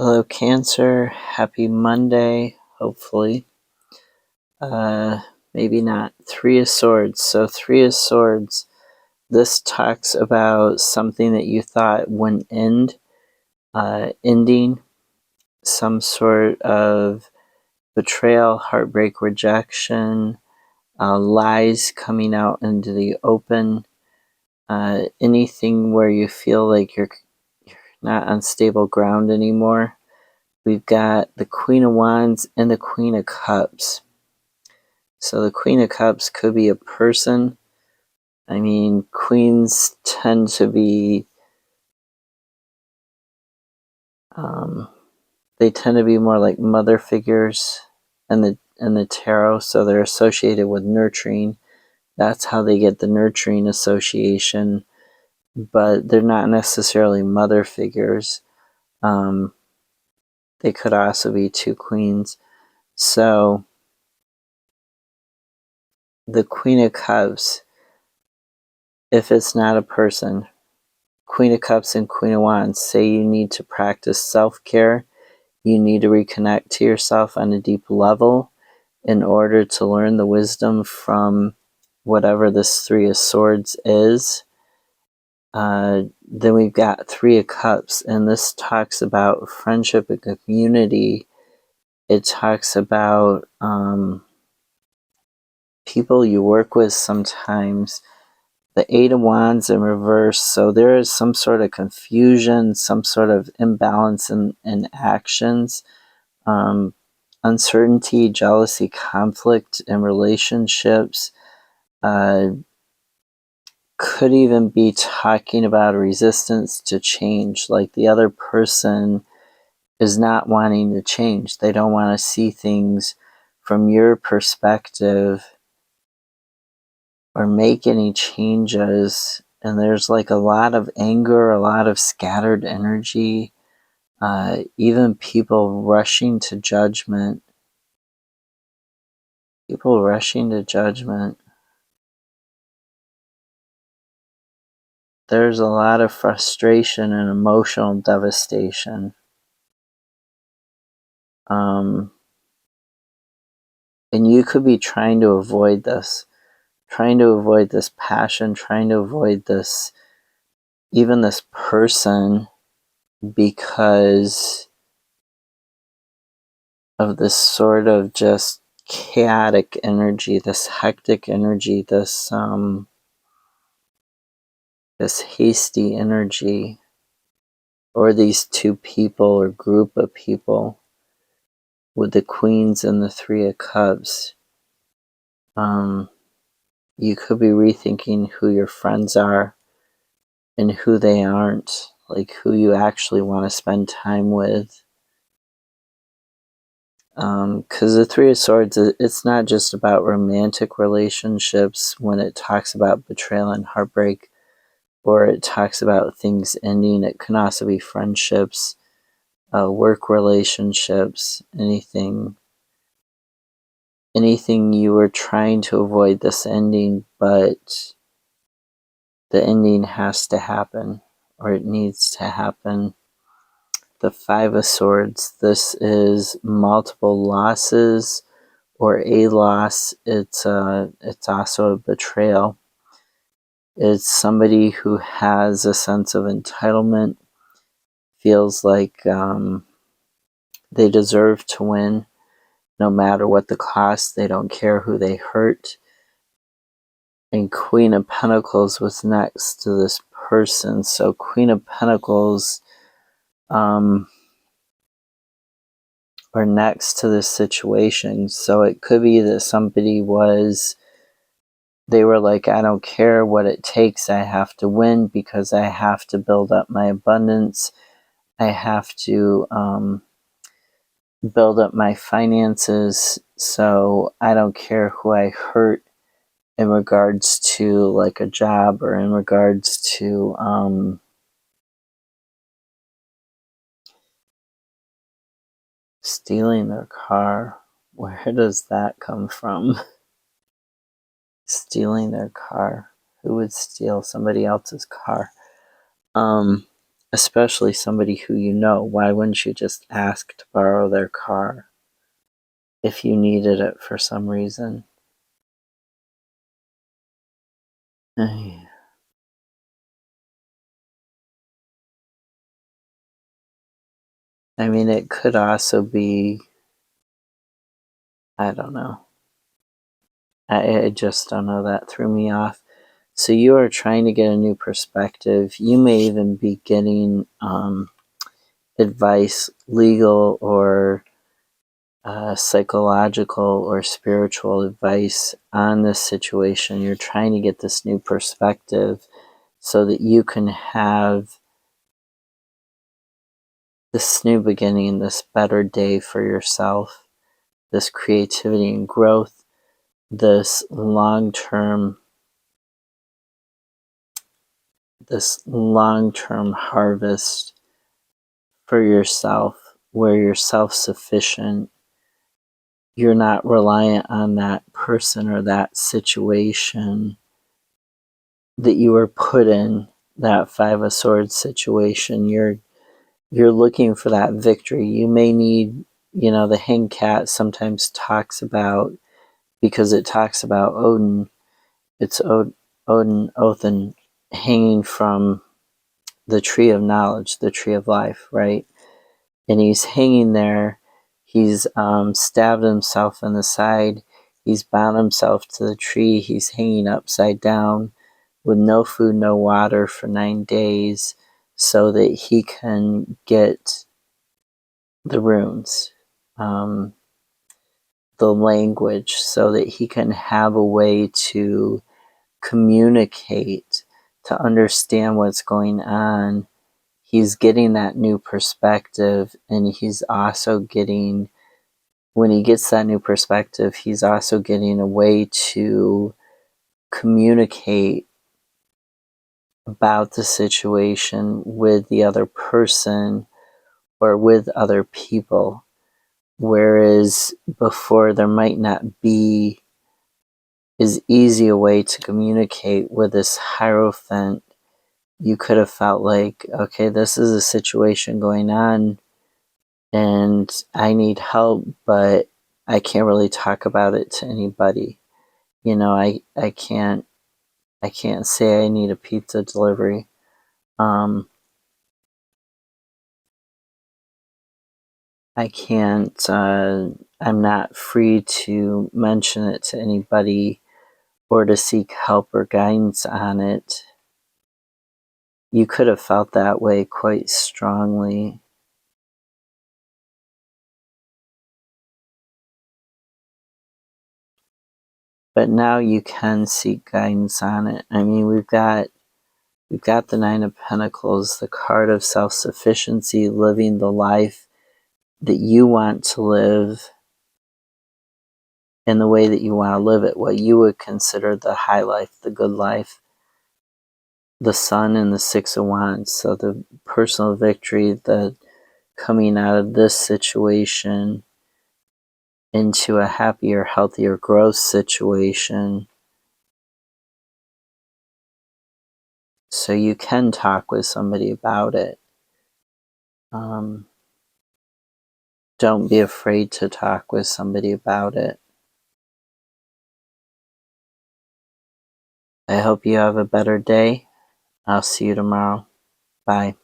Hello, Cancer. Happy Monday, hopefully. Maybe not. Three of Swords. So, Three of Swords, this talks about something that you thought wouldn't end, ending, some sort of betrayal, heartbreak, rejection, lies coming out into the open, anything where you feel like you're not on stable ground anymore. We've got the Queen of Wands and the Queen of Cups. So the Queen of Cups could be a person. I mean, queens tend to be, they tend to be more like mother figures in the tarot. So they're associated with nurturing. That's how they get the nurturing association. But they're not necessarily mother figures. They could also be two queens. So the Queen of Cups, if it's not a person, Queen of Cups and Queen of Wands say you need to practice self-care. You need to reconnect to yourself on a deep level in order to learn the wisdom from whatever this Three of Swords is. Then we've got Three of Cups, and this talks about friendship and community. It talks about people you work with sometimes. The Eight of Wands in reverse, so there is some sort of confusion, some sort of imbalance in actions, uncertainty, jealousy, conflict in relationships. Could even be talking about a resistance to change, like the other person is not wanting to change. They don't want to see things from your perspective or make any changes, and there's like a lot of anger, a lot of scattered energy, even people rushing to judgment. People rushing to judgment. There's a lot of frustration and emotional devastation. And you could be trying to avoid this. Trying to avoid this passion, trying to avoid this, even this person, because of this sort of just chaotic energy, this hectic energy, this hasty energy, or these two people or group of people with the Queens and the Three of Cups. You could be rethinking who your friends are and who they aren't, like who you actually want to spend time with. Because the Three of Swords, it's not just about romantic relationships when it talks about betrayal and heartbreak, or it talks about things ending. It can also be friendships, work relationships, anything you were trying to avoid this ending, but the ending has to happen, or it needs to happen. The Five of Swords, this is multiple losses or a loss. It's also a betrayal. It's somebody who has a sense of entitlement, feels like they deserve to win no matter what the cost. They don't care who they hurt. And Queen of Pentacles was next to this person. So Queen of Pentacles are next to this situation. So it could be that somebody they were like, I don't care what it takes. I have to win because I have to build up my abundance. I have to build up my finances. So I don't care who I hurt in regards to like a job or in regards to stealing their car. Where does that come from? Stealing their car. Who would steal somebody else's car? especially somebody who you know. Why wouldn't you just ask to borrow their car if you needed it for some reason? I mean, it could also be, I don't know. I just don't know. That threw me off. So you are trying to get a new perspective. You may even be getting advice, legal or psychological or spiritual advice on this situation. You're trying to get this new perspective so that you can have this new beginning, this better day for yourself, this creativity and growth, this long-term harvest for yourself where you're self-sufficient. You're not reliant on that person or that situation that you were put in, that Five of Swords situation. You're looking for that victory. You may need, the Hanged Cat sometimes talks about, because it talks about Odin, it's Odin, Othin, hanging from the tree of knowledge, the tree of life, right? And he's hanging there. He's stabbed himself in the side. He's bound himself to the tree. He's hanging upside down with no food, no water for 9 days so that he can get the runes, the language, so that he can have a way to communicate, to understand what's going on. He's getting that new perspective, and he's also getting, when he gets that new perspective, he's also getting a way to communicate about the situation with the other person or with other people. Whereas before, there might not be as easy a way to communicate with this Hierophant. You could have felt like, okay, this is a situation going on and I need help, but I can't really talk about it to anybody. I can't say I need a pizza delivery. I can't, I'm not free to mention it to anybody or to seek help or guidance on it. You could have felt that way quite strongly. But now you can seek guidance on it. I mean, we've got the Nine of Pentacles, the card of self-sufficiency, living the life that you want to live in the way that you want to live it, what you would consider the high life, the good life. The Sun and the Six of Wands, so the personal victory, the coming out of this situation into a happier, healthier growth situation. So you can talk with somebody about it. Don't be afraid to talk with somebody about it. I hope you have a better day. I'll see you tomorrow. Bye.